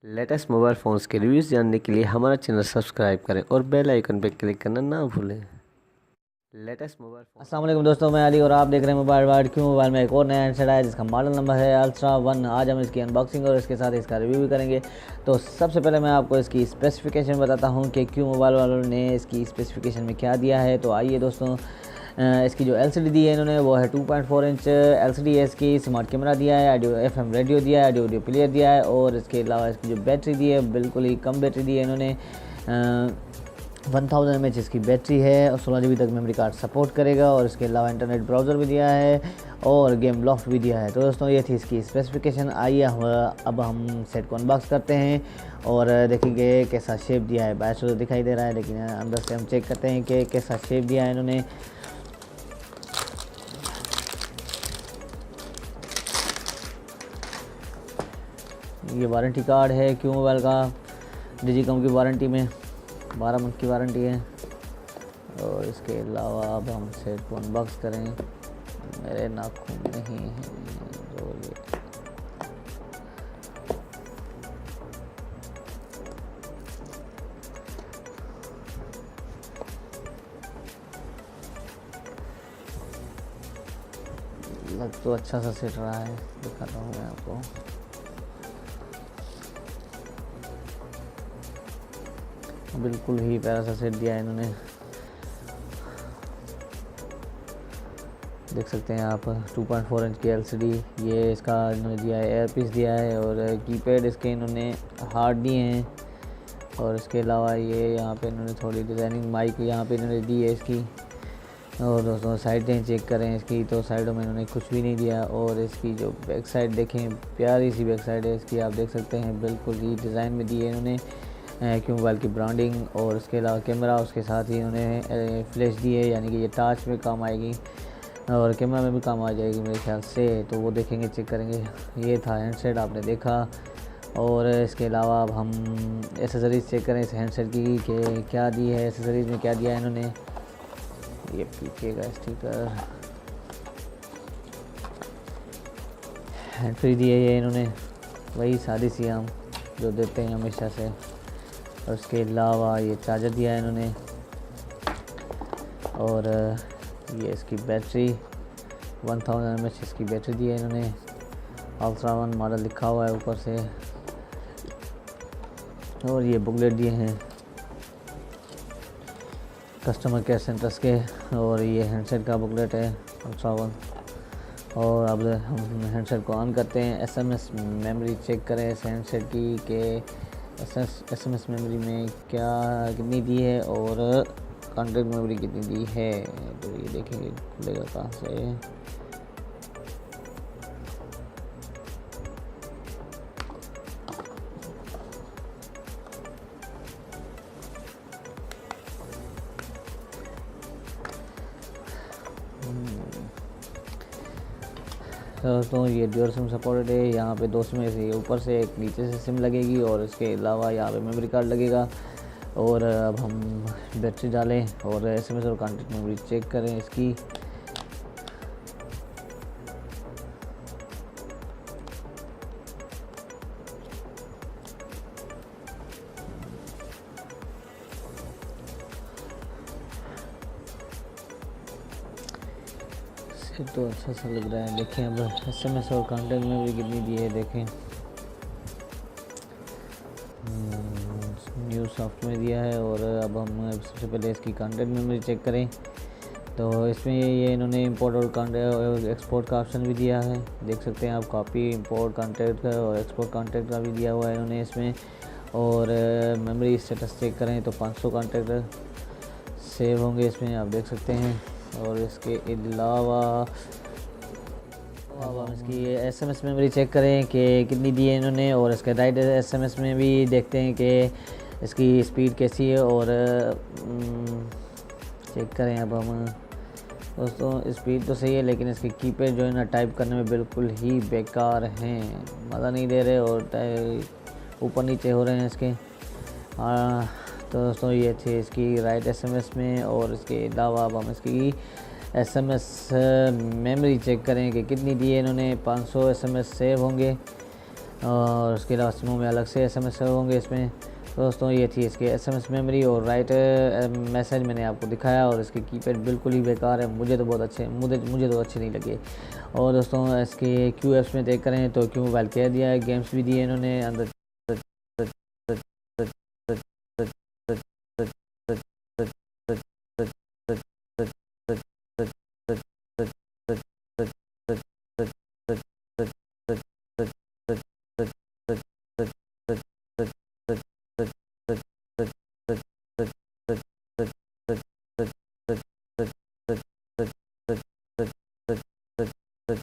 Latest mobile phones के reviews जानने के लिए हमारा चैनल सब्सक्राइब करें और बेल आइकन पर क्लिक करना ना भूलें। Latest mobile phone. अस्सलाम वालेकुम दोस्तों, मैं अली और आप देख रहे हैं मोबाइल वर्ल्ड। क्यों मोबाइल में एक और नया हैंडसेट आया जिसका मॉडल नंबर है अल्ट्रा 1। आज हम इसकी अनबॉक्सिंग और इसके साथ इसका रिव्यू भी करेंगे। तो सबसे पहले मैं आपको इसकी स्पेसिफिकेशन बताता हूँ कि क्यों मोबाइल वालों ने इसकी स्पेसिफिकेशन में क्या दिया है। तो आइए दोस्तों, इसकी जो LCD दी है इन्होंने वो है 2.4 इंच LCD है। इसकी स्मार्ट कैमरा दिया है, ऑडियो FM रेडियो दिया है, ऑडियो प्लेयर दिया है और इसके अलावा इसकी जो बैटरी दी है बिल्कुल ही कम बैटरी दी है इन्होंने। 1000 mAh इसकी बैटरी है और 16 GB तक मेमोरी कार्ड सपोर्ट करेगा और इसके अलावा इंटरनेट ब्राउज़र भी दिया है और गेम लॉफ्ट भी दिया है। तो दोस्तों ये थी इसकी स्पेसिफिकेशन। आइए अब हम सेट को अनबॉक्स करते हैं और देखेंगे कैसा शेप दिया है। बाहर से तो दिखाई दे रहा है लेकिन अंदर से हम चेक करते हैं कि कैसा शेप दिया है इन्होंने। ये वारंटी कार्ड है क्यों मोबाइल का, डिजिकॉम की वारंटी में 12 मंथ की वारंटी है। और इसके अलावा अब हम सेट को अनबॉक्स करें। मेरे नाखून नहीं हैं जो ये लग तो अच्छा सा सेट रहा है, दिखाता हूँ मैं आपको। बिल्कुल ही प्यारा सा सेट दिया है इन्होंने, देख सकते हैं आप। 2.4 इंच की LCD, ये इसका इन्होंने दिया है एयर पीस दिया है और कीपैड इसके इन्होंने हार्ड दिए हैं। और इसके अलावा ये यहाँ पे इन्होंने थोड़ी डिज़ाइनिंग माइक यहाँ पे इन्होंने दी है इसकी। और दोस्तों साइडें चेक करें इसकी तो साइडों में इन्होंने कुछ भी नहीं दिया। और इसकी जो बैक साइड देखें, प्यारी सी बैक साइड है इसकी, आप देख सकते हैं बिल्कुल ही डिज़ाइन में दी है इन्होंने क्यों मोबाइल की ब्रांडिंग। और इसके अलावा कैमरा उसके साथ ही इन्होंने फ्लैश दी है, यानी कि ये टॉर्च में काम आएगी और कैमरा में भी काम आ जाएगी मेरे ख्याल से। तो वो देखेंगे, चेक करेंगे। ये था हैंडसेट आपने देखा। और इसके अलावा अब हम एसेसरीज़ चेक करें इस हैंडसेट की कि क्या दी है, एसेसरीज़ में क्या दिया है इन्होंने। ये पीछे का स्टिकर, हैंड फ्री दी है ये इन्होंने, वही सादी सी हम जो देते हैं हमेशा से। और उसके अलावा ये चार्जर दिया है इन्होंने। और ये इसकी बैटरी 1000 mAh इसकी बैटरी दी है इन्होंने। अल्ट्रा 1 मॉडल लिखा हुआ है ऊपर से। और ये बुकलेट दिए हैं कस्टमर केयर सेंटर्स के। और ये हैंडसेट का बुकलेट है अल्ट्रा 1। और अब हम हैंडसेट को ऑन करते हैं। SMS मेमोरी चेक करें इस हैंडसेट की कि SMS मेमोरी में कितनी दी है और कॉन्टैक्ट मेमोरी कितनी दी है। तो ये देखेंगे खुलेगा कहाँ से। दोस्तों ये ड्यूअल सिम सपोर्टेड है। यहाँ पे दो सिम से ऊपर से एक नीचे से सिम लगेगी और इसके अलावा यहाँ पे मेमोरी कार्ड लगेगा। और अब हम बैटरी डालें और SMS और कॉन्टैक्ट मेमोरी चेक करें इसकी। तो अच्छा सा लग रहा है। देखें अब SMS और कॉन्टैक्ट में भी कितनी दी है देखें। न्यू सॉफ्ट में दिया है। और अब हम सबसे पहले इसकी कॉन्टैक्ट मेमोरी चेक करें। तो इसमें ये इन्होंने इंपोर्ट और एक्सपोर्ट का ऑप्शन भी दिया है, देख सकते हैं आप। कॉपी, इंपोर्ट कॉन्टैक्ट का और एक्सपोर्ट कॉन्टैक्ट का भी दिया हुआ है इन्होंने इसमें। और मेमोरी स्टेटस चेक करें तो 500 कॉन्टैक्ट सेव होंगे इसमें, आप देख सकते हैं। और इसके अलावा अब हम इसकी SMS मेमोरी चेक करें कि कितनी दी है इन्होंने। और इसके राइट SMS में भी देखते हैं कि इसकी स्पीड कैसी है। और चेक करें अब हम दोस्तों, स्पीड तो सही है लेकिन इसके कीपैड जो है ना टाइप करने में बिल्कुल ही बेकार हैं, मज़ा नहीं दे रहे और ऊपर नीचे हो रहे हैं इसके। तो दोस्तों ये थी इसकी राइट SMS में। और इसके अलावा अब हम इसकी SMS मेमोरी चेक करें कि कितनी दी है इन्होंने। 500 SMS सेव होंगे और उसके अलावा सिमों में अलग से SMS होंगे इसमें। तो दोस्तों ये थी इसकी SMS मेमोरी और राइट मैसेज मैंने आपको दिखाया। और इसके कीपैड बिल्कुल ही बेकार है, मुझे तो बहुत अच्छे मुझे तो अच्छे नहीं लगे। और दोस्तों इसके क्यू एप्स में देख करें तो क्यू मोबाइल कह दिया है, गेम्स भी दिए इन्होंने अंदर